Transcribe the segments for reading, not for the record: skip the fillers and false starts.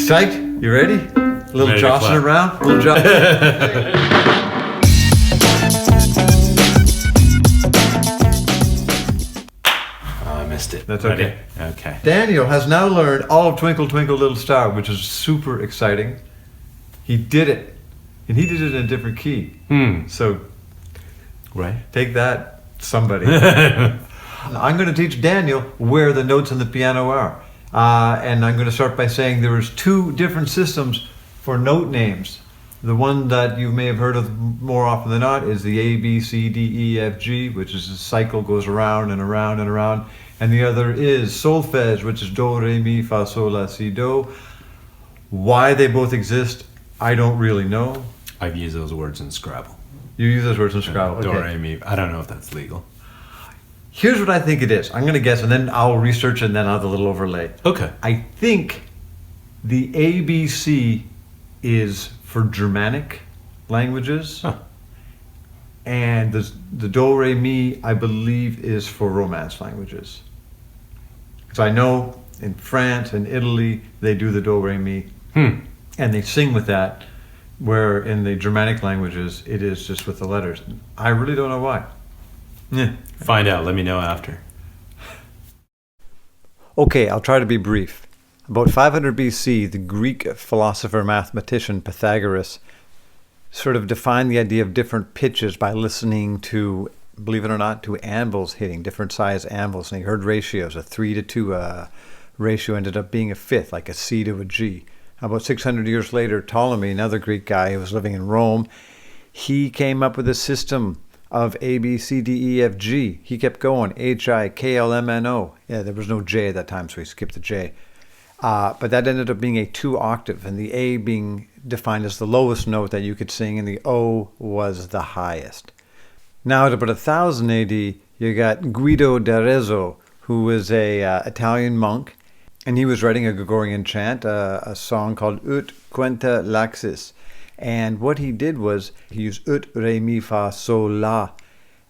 psyched? You ready? A little Ready to jostling clap. around? A little jostling. Oh, I missed it. That's Ready? okay. Okay. Daniel has now learned all of Twinkle Twinkle Little Star, which is super exciting. He did it. And he did it in a different key. So Right. take that, somebody. I'm going to teach Daniel where the notes on the piano are. And I'm going to start by saying there's two different systems for note names. The one that you may have heard of more often than not is the A, B, C, D, E, F, G, which is a cycle, goes around and around and around. And the other is solfege, which is do, re, mi, fa, sol, la, si, do. Why they both exist, I don't really know. I've used those words in Scrabble. You use those words in Scrabble. Do, Okay. re, mi. I don't know if that's legal. Here's what I think it is. I'm going to guess, and then I'll research, and then I'll have a little overlay. Okay. I think the ABC is for Germanic languages, Huh. and the Do Re Mi, I believe, is for Romance languages. Because I know in France and Italy they do the Do Re Mi, and they sing with that. Where in the Germanic languages it is just with the letters. I really don't know why. Yeah. Find out. Let me know after. Okay, I'll try to be brief. About 500 BC, the Greek philosopher mathematician Pythagoras sort of defined the idea of different pitches by listening to, believe it or not, to anvils hitting, different size anvils. And he heard ratios. A 3 to 2 ratio ended up being a fifth, like a C to a G. About 600 years later, Ptolemy, another Greek guy who was living in Rome, he came up with a system of A, B, C, D, E, F, G. He kept going, H, I, K, L, M, N, O. Yeah, there was no J at that time, so he skipped the J. But that ended up being a 2-octave, and the A being defined as the lowest note that you could sing, and the O was the highest. Now, at about 1000 AD, you got Guido d'Arezzo, who was a Italian monk, and he was writing a Gregorian chant, a song called Ut Quenta Laxis. And what he did was he used Ut, Re, Mi, Fa, Sol, La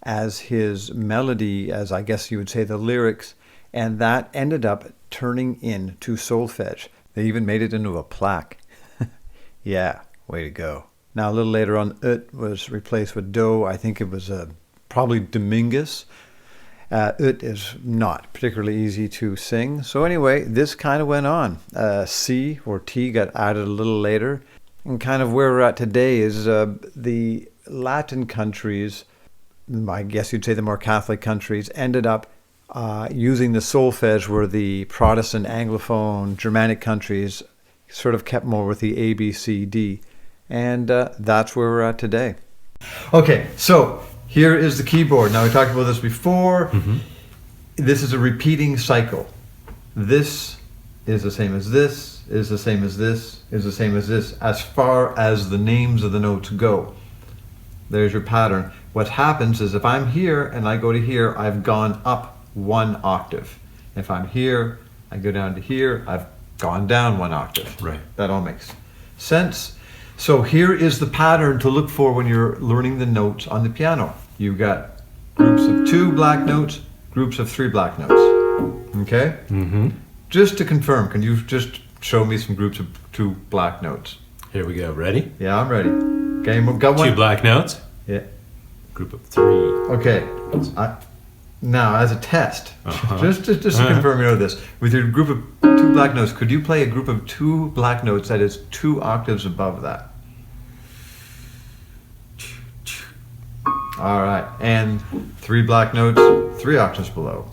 as his melody, as I guess you would say the lyrics, and that ended up turning into solfege. They even made it into a plaque. Yeah, way to go. Now, a little later on, Ut was replaced with Do. I think it was probably Dominguez. Ut is not particularly easy to sing. So anyway, this kind of went on. C or T got added a little later. And kind of where we're at today is the Latin countries, I guess you'd say the more Catholic countries, ended up using the solfege, where the Protestant, Anglophone, Germanic countries sort of kept more with the A, B, C, D. And that's where we're at today. Okay, so here is the keyboard. Now, we talked about this before. This is a repeating cycle. This is the same as this, is the same as this, is the same as this, as far as the names of the notes go. There's your pattern. What happens is if I'm here and I go to here, I've gone up 1 octave. If I'm here, I go down to here, I've gone down 1 octave. Right. That all makes sense. So here is the pattern to look for when you're learning the notes on the piano. You've got groups of 2 black notes, groups of 3 black notes. Okay? Just to confirm, can you just show me some groups of 2 black notes? Here we go. Ready? Yeah, I'm ready. Okay, we've got 2 one. black notes. Yeah. Group of 3. Okay. Now, as a test, just to confirm you know this, with your group of 2 black notes, could you play a group of 2 black notes that is 2 octaves above that? All right. And 3 black notes, 3 octaves below.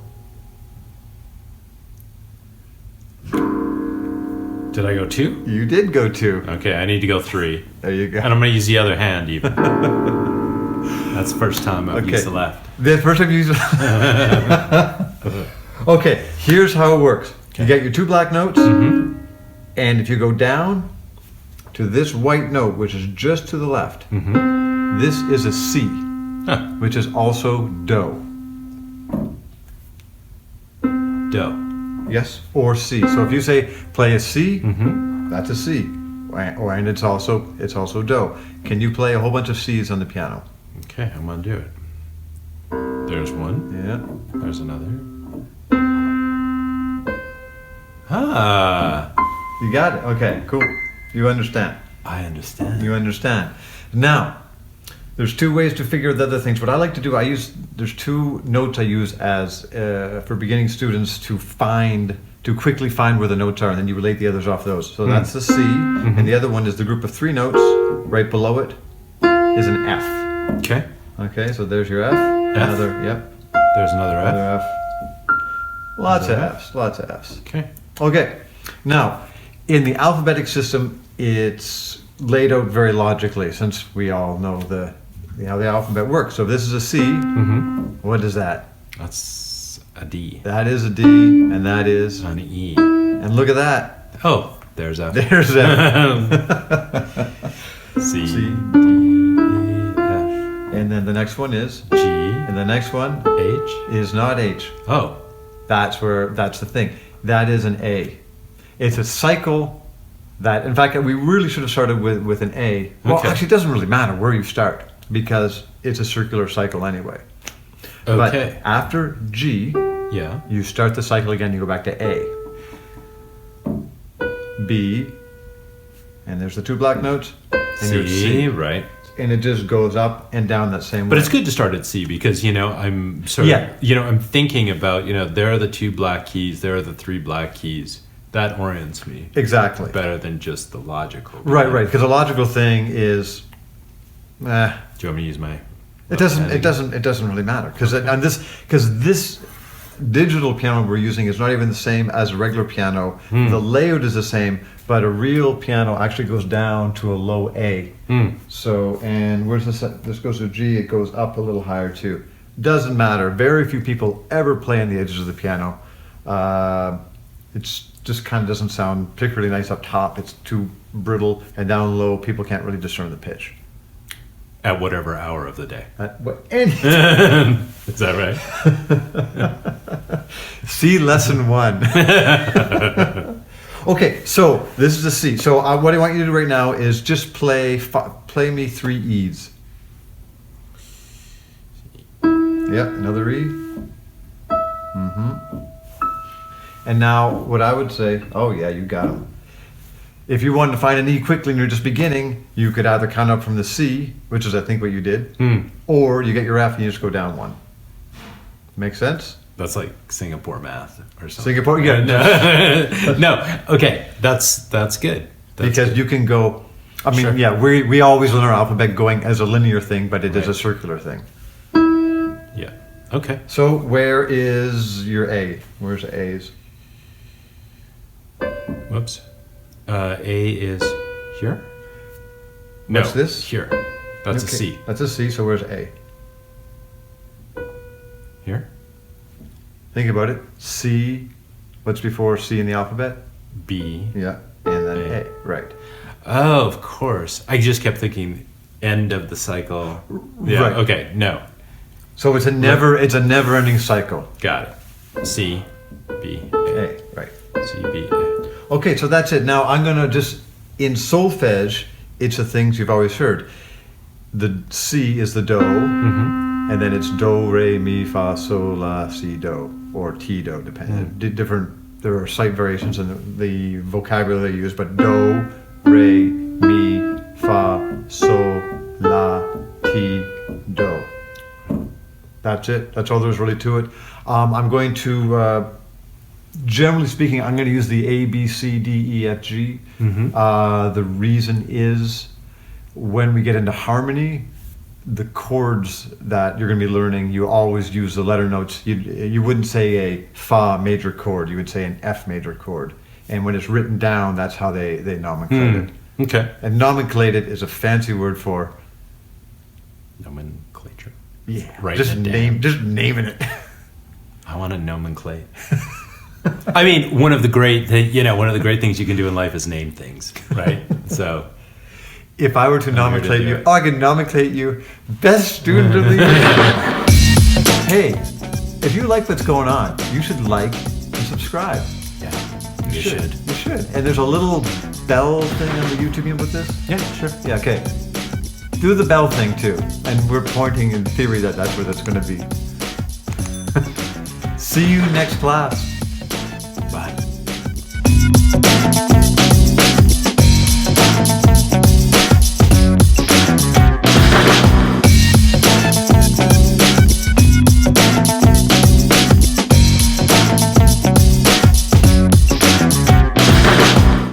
Did I go 2? You did go 2. Okay, I need to go 3. There you go. And I'm going to use the other hand even. That's the first time I've used the left. The first time you used Okay, here's how it works. You get your 2 black notes, and if you go down to this white note, which is just to the left, this is a C, which is also Do. Do. Yes, or C. So if you say play a C, that's a C, and it's also Do. Can you play a whole bunch of C's on the piano? Okay, I'm going to do it. There's one. Yeah. There's another. Ah. You got it. Okay, cool. You understand. I understand. You understand. Now, there's two ways to figure the other things. What I like to do, there's two notes I use as for beginning students to quickly find where the notes are, and then you relate the others off those. So that's the C, and the other one is the group of three notes. Right below it is an F. Okay. Okay, so there's your F. Another, yep. There's another F. Another F. Lots of Fs. Okay. Okay. Now, in the alphabetic system, it's laid out very logically, since we all know how the alphabet works. So if this is a C, what is that? That's a D. That is a D, and that is An E. And look at that. Oh, there's F. There's F. C, C. D, E, F. And then the next one is G. And the next one H. is not H. Oh. That's the thing. That is an A. It's a cycle that, in fact, we really should have started with an A. Well, Okay. actually, it doesn't really matter where you start because it's a circular cycle anyway. Okay. But after G, Yeah. you start the cycle again, you go back to A. B, and there's the two black notes. And you're at C, right. And it just goes up and down that same way. But it's good to start at C because, I'm sort of, I'm thinking about, there are the two black keys, there are the three black keys. That orients me. Exactly. Better than just the logical. Right, because the logical thing is, Do you want me to use my... it doesn't really matter because this digital piano we're using is not even the same as a regular piano. The layout is the same, but a real piano actually goes down to a low A. So, and where's this? This goes to G. It goes up a little higher too. Doesn't matter. Very few people ever play on the edges of the piano. It's just kind of doesn't sound particularly nice up top. It's too brittle, and down low, people can't really discern the pitch. At whatever hour of the day. Is that right? See lesson 1. Okay, so this is a C. So what I want you to do right now is just play me 3 E's. Yeah, another E. And now what I would say, oh yeah, you got them. If you wanted to find an E quickly and you're just beginning, you could either count up from the C, which is I think what you did, or you get your F and you just go down 1. Make sense? That's like Singapore math or something. Singapore, yeah. No, okay, that's good. Because you can go, Sure. yeah, we always learn our alphabet going as a linear thing, but it is a circular thing. Yeah, okay. So where is your A? Where's the A's? Whoops. A is here? No, What's this? Here. That's a C. That's a C, so where's A? Here? Think about it. C, what's before C in the alphabet? B. Yeah, and then A, right. Oh, of course. I just kept thinking end of the cycle. Yeah, Right. okay, no. So it's a never-ending cycle. Got it. C, B, A. A, right. C, B, A. Okay, so that's it. Now I'm gonna just, in solfege, it's the things you've always heard. The C is the do, and then it's do, re, mi, fa, sol, la, si, do, or ti, do, depending. There are slight variations in the vocabulary they use, but do, re, mi, fa, sol, la, ti, do. That's it. That's all there's really to it. I'm going to, generally speaking, I'm going to use the A, B, C, D, E, F, G. The reason is when we get into harmony, the chords that you're going to be learning, you always use the letter notes. You wouldn't say a fa major chord. You would say an F major chord. And when it's written down, that's how they nomenclate it. Okay. And nomenclated is a fancy word for... Nomenclature. Yeah. Right. Just naming it. I want to nomenclate. I mean, one of the great things you can do in life is name things, right? So, if I were to nomenclate you, I could nomenclate you best student of the year. Hey, if you like what's going on, you should like and subscribe. Yeah, You should. And there's a little bell thing on the YouTube. You know about this? Yeah, sure. Yeah, okay. Do the bell thing too. And we're pointing in theory that that's where that's going to be. See you next class.